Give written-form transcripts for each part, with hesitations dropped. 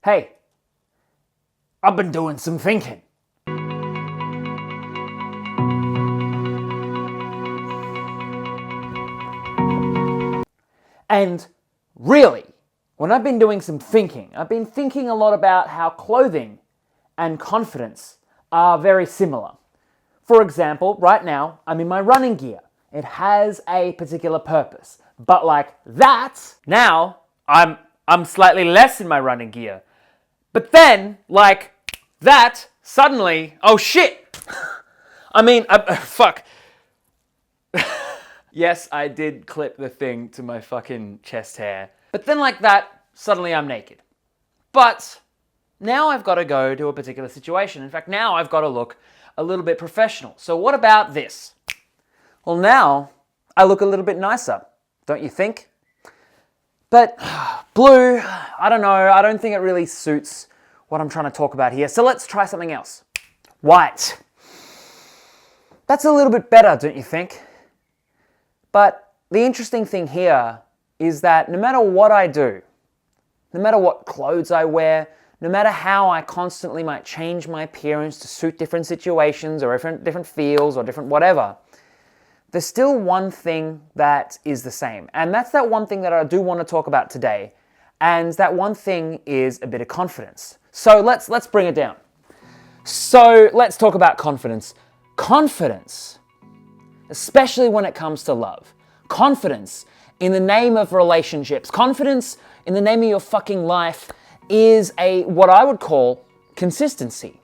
Hey, I've been doing some thinking. And really, when I've been doing some thinking, I've been thinking a lot about how clothing and confidence are very similar. For example, right now, I'm in my running gear. It has a particular purpose. But like that, now I'm slightly less in my running gear. But then, like that, suddenly, oh shit! Fuck. Yes, I did clip the thing to my fucking chest hair. But then like that, suddenly I'm naked. But now I've got to go to a particular situation. In fact, now I've got to look a little bit professional. So what about this? Well, now I look a little bit nicer, don't you think? But blue, I don't know. I don't think it really suits what I'm trying to talk about here. So let's try something else. White. That's a little bit better, don't you think? But the interesting thing here is that no matter what I do, no matter what clothes I wear, no matter how I constantly might change my appearance to suit different situations or different feels or different whatever, there's still one thing that is the same. And that's that one thing that I do want to talk about today. And that one thing is a bit of confidence. So let's bring it down. So let's talk about confidence. Confidence, especially when it comes to love. Confidence in the name of relationships. Confidence in the name of your fucking life is what I would call consistency.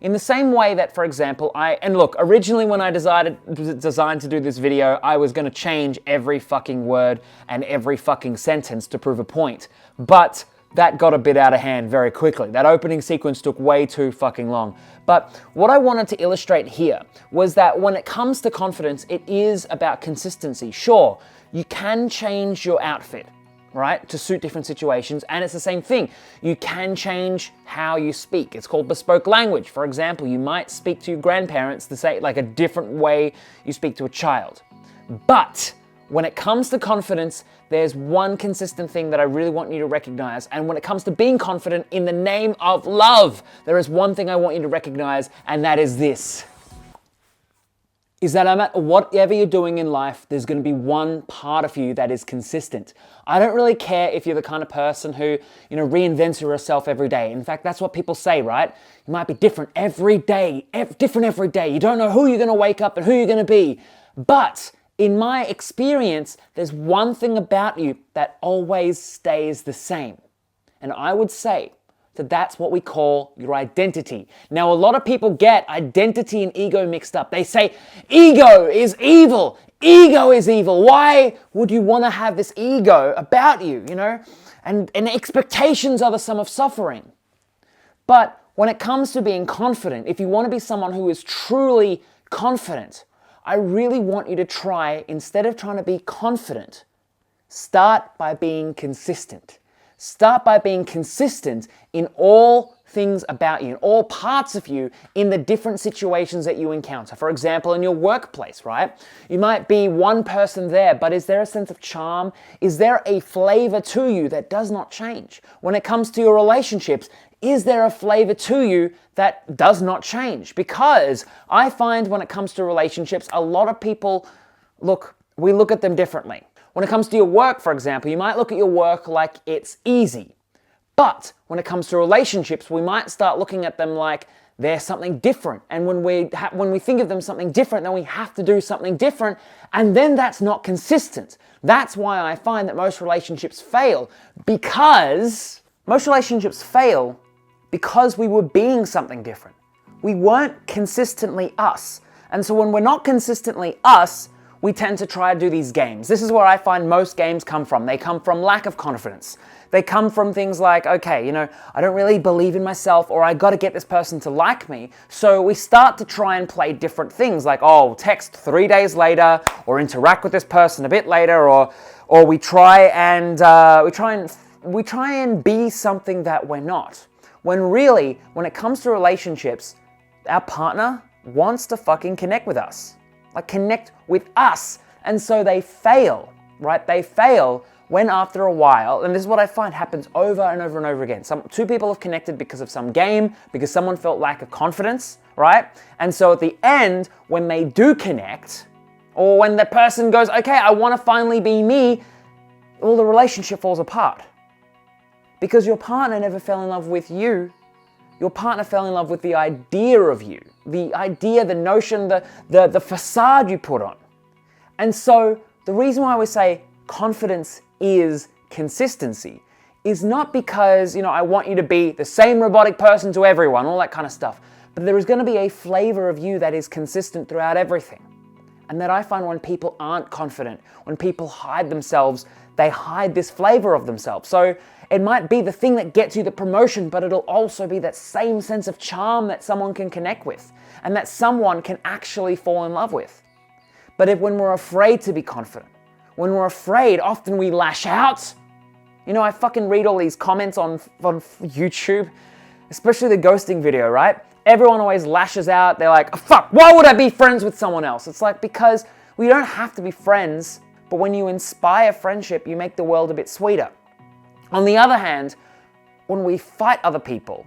In the same way that, for example, originally when I designed to do this video, I was going to change every fucking word and every fucking sentence to prove a point. But that got a bit out of hand very quickly. That opening sequence took way too fucking long. But what I wanted to illustrate here was that when it comes to confidence, it is about consistency. Sure, you can change your outfit, right, to suit different situations, and it's the same thing. You can change how you speak. It's called bespoke language. For example, you might speak to your grandparents the same, like a different way you speak to a child. But when it comes to confidence, there's one consistent thing that I really want you to recognize. And when it comes to being confident in the name of love, there is one thing I want you to recognize, and that is this. Is that no matter whatever you're doing in life, there's going to be one part of you that is consistent. I don't really care if you're the kind of person who, reinvents yourself every day. In fact, that's what people say, right? You might be different every day, different every day. You don't know who you're going to wake up and who you're going to be. But in my experience, there's one thing about you that always stays the same. And I would say that that's what we call your identity. Now, a lot of people get identity and ego mixed up. They say, ego is evil. Ego is evil. Why would you want to have this ego about you, And expectations are the sum of suffering. But when it comes to being confident, if you want to be someone who is truly confident, I really want you to try, instead of trying to be confident, start by being consistent. Start by being consistent in all things about you, in all parts of you, in the different situations that you encounter. For example, in your workplace, right? You might be one person there, but is there a sense of charm? Is there a flavor to you that does not change? When it comes to your relationships, is there a flavor to you that does not change? Because I find when it comes to relationships, a lot of people, we look at them differently. When it comes to your work, for example, you might look at your work like it's easy. But when it comes to relationships, we might start looking at them like they're something different. And when we think of them something different, then we have to do something different. And then that's not consistent. That's why I find that most relationships fail. Because we were being something different. We weren't consistently us. And so when we're not consistently us, we tend to try to do these games. This is where I find most games come from. They come from lack of confidence. They come from things like, okay, I don't really believe in myself, or I got to get this person to like me. So we start to try and play different things like, text 3 days later, or interact with this person a bit later, or we try and be something that we're not. When really, when it comes to relationships, our partner wants to fucking connect with us. Connect with us. And so they fail, right? They fail when after a while, and this is what I find happens over and over and over again, two people have connected because of some game, because someone felt lack of confidence, right? And so at the end, when they do connect, or when the person goes, okay, I want to finally be me, well, the relationship falls apart. Because your partner never fell in love with you. Your partner fell in love with the idea of you, the idea, the notion, the facade you put on. And so the reason why we say confidence is consistency is not because, I want you to be the same robotic person to everyone, all that kind of stuff. But there is going to be a flavor of you that is consistent throughout everything. And that I find when people aren't confident, when people hide themselves, they hide this flavor of themselves. So it might be the thing that gets you the promotion, but it'll also be that same sense of charm that someone can connect with and that someone can actually fall in love with. But when we're afraid to be confident, when we're afraid, often we lash out. I fucking read all these comments on YouTube, especially the ghosting video, right? Everyone always lashes out. They're like, oh, fuck, why would I be friends with someone else? It's like, because we don't have to be friends, but when you inspire friendship, you make the world a bit sweeter. On the other hand, when we fight other people,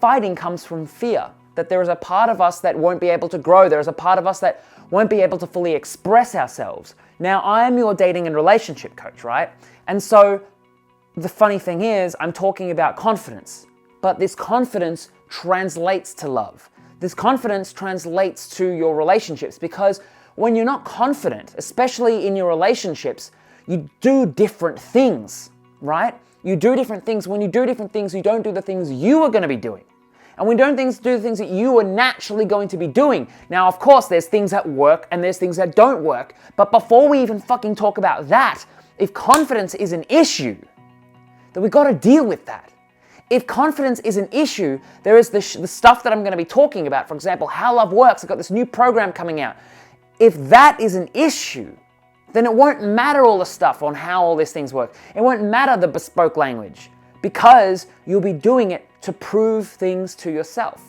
fighting comes from fear, that there is a part of us that won't be able to grow. There is a part of us that won't be able to fully express ourselves. Now, I am your dating and relationship coach, right? And so the funny thing is, I'm talking about confidence, but this confidence translates to love. This confidence translates to your relationships, because when you're not confident, especially in your relationships, you do different things, right? You do different things. When you do different things, you don't do the things you are going to be doing. And when you don't do the things that you are naturally going to be doing. Now, of course, there's things that work and there's things that don't work. But before we even fucking talk about that, if confidence is an issue, then we got to deal with that. If confidence is an issue, there is the stuff that I'm going to be talking about. For example, how love works. I've got this new program coming out. If that is an issue, then it won't matter all the stuff on how all these things work. It won't matter the bespoke language, because you'll be doing it to prove things to yourself.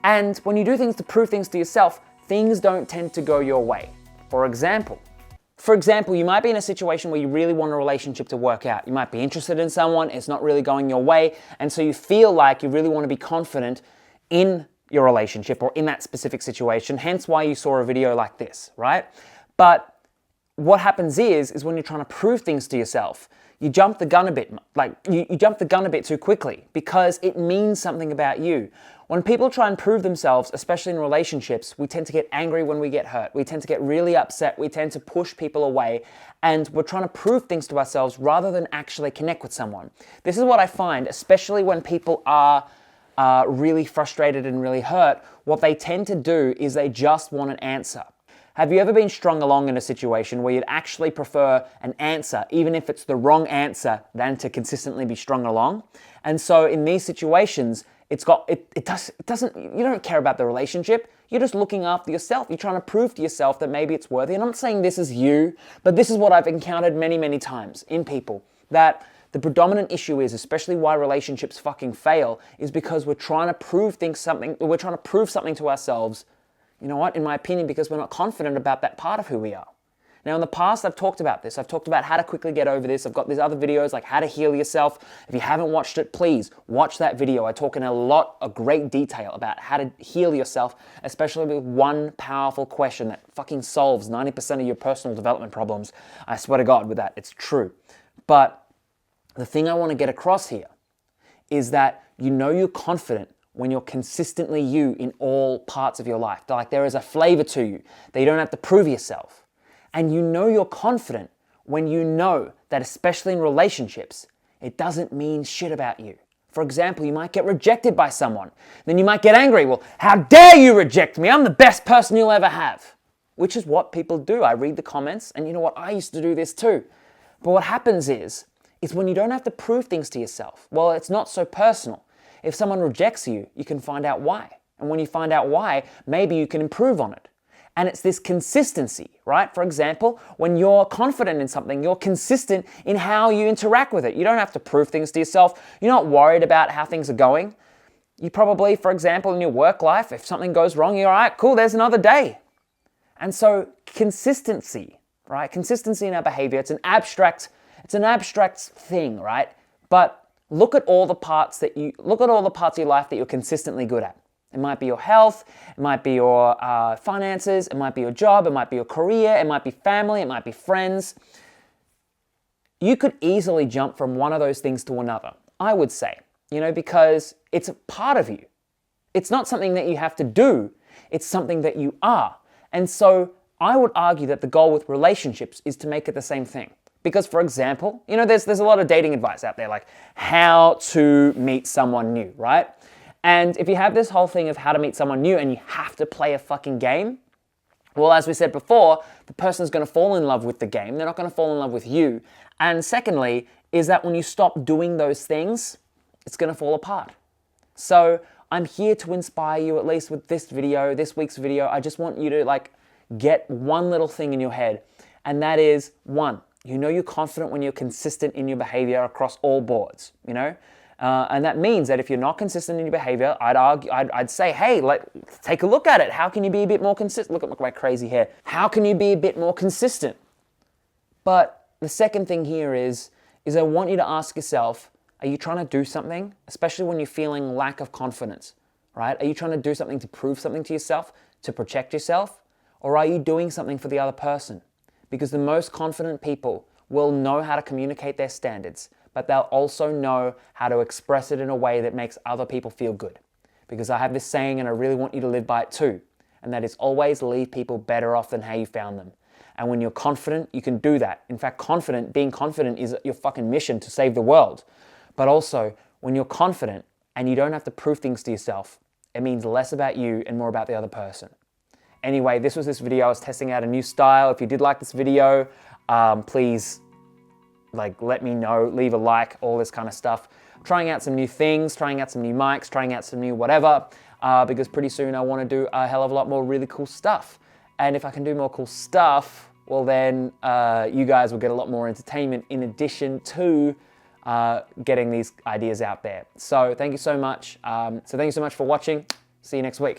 And when you do things to prove things to yourself, things don't tend to go your way. For example, you might be in a situation where you really want a relationship to work out. You might be interested in someone, it's not really going your way, and so you feel like you really want to be confident in your relationship or in that specific situation, hence why you saw a video like this, right? But what happens is when you're trying to prove things to yourself, you jump the gun a bit, you jump the gun a bit too quickly, because it means something about you. When people try and prove themselves, especially in relationships, we tend to get angry when we get hurt. We tend to get really upset. We tend to push people away, and we're trying to prove things to ourselves rather than actually connect with someone. This is what I find, especially when people are really frustrated and really hurt. What they tend to do is they just want an answer. Have you ever been strung along in a situation where you'd actually prefer an answer, even if it's the wrong answer, than to consistently be strung along? And so in these situations, you don't care about the relationship. You're just looking after yourself. You're trying to prove to yourself that maybe it's worthy. And I'm not saying this is you, but this is what I've encountered many, many times in people, that the predominant issue is, especially why relationships fucking fail, is because we're trying to prove something to ourselves. You know what? In my opinion, because we're not confident about that part of who we are. Now, in the past, I've talked about this. I've talked about how to quickly get over this. I've got these other videos like how to heal yourself. If you haven't watched it, please watch that video. I talk in a great detail about how to heal yourself, especially with one powerful question that fucking solves 90% of your personal development problems. I swear to God with that, it's true. But the thing I want to get across here is that you're confident when you're consistently you in all parts of your life. Like there is a flavor to you that you don't have to prove yourself. And you're confident when you know that, especially in relationships, it doesn't mean shit about you. For example, you might get rejected by someone. Then you might get angry. Well, how dare you reject me? I'm the best person you'll ever have. Which is what people do. I read the comments, and you know what? I used to do this too. But what happens is when you don't have to prove things to yourself, well, it's not so personal. If someone rejects you, you can find out why. And when you find out why, maybe you can improve on it. And it's this consistency, right? For example, when you're confident in something, you're consistent in how you interact with it. You don't have to prove things to yourself. You're not worried about how things are going. You probably, for example, in your work life, if something goes wrong, you're all right, cool, there's another day. And so consistency, right? Consistency in our behavior, it's an abstract It's an abstract thing, right? But look at all the parts of your life that you're consistently good at. It might be your health, it might be your finances, it might be your job, it might be your career, it might be family, it might be friends. You could easily jump from one of those things to another, I would say, because it's a part of you. It's not something that you have to do, it's something that you are. And so I would argue that the goal with relationships is to make it the same thing. Because, for example, there's a lot of dating advice out there, like how to meet someone new, right? And if you have this whole thing of how to meet someone new and you have to play a fucking game, well, as we said before, the person's going to fall in love with the game. They're not going to fall in love with you. And secondly, is that when you stop doing those things, it's going to fall apart. So I'm here to inspire you, at least with this week's video. I just want you to get one little thing in your head. And that is, one, you're confident when you're consistent in your behavior across all boards, And that means that if you're not consistent in your behavior, I'd say, hey, take a look at it. How can you be a bit more consistent? Look at my crazy hair. How can you be a bit more consistent? But the second thing here is I want you to ask yourself, are you trying to do something, especially when you're feeling lack of confidence, right? Are you trying to do something to prove something to yourself, to protect yourself? Or are you doing something for the other person? Because the most confident people will know how to communicate their standards, but they'll also know how to express it in a way that makes other people feel good. Because I have this saying and I really want you to live by it too, and that is always leave people better off than how you found them. And when you're confident, you can do that. In fact, being confident is your fucking mission to save the world. But also, when you're confident and you don't have to prove things to yourself, it means less about you and more about the other person. Anyway, this was this video. I was testing out a new style. If you did like this video, please let me know, leave a like, all this kind of stuff. I'm trying out some new things, trying out some new mics, trying out some new whatever, because pretty soon I want to do a hell of a lot more really cool stuff. And if I can do more cool stuff, well then you guys will get a lot more entertainment in addition to getting these ideas out there. So thank you so much. Thank you so much for watching. See you next week.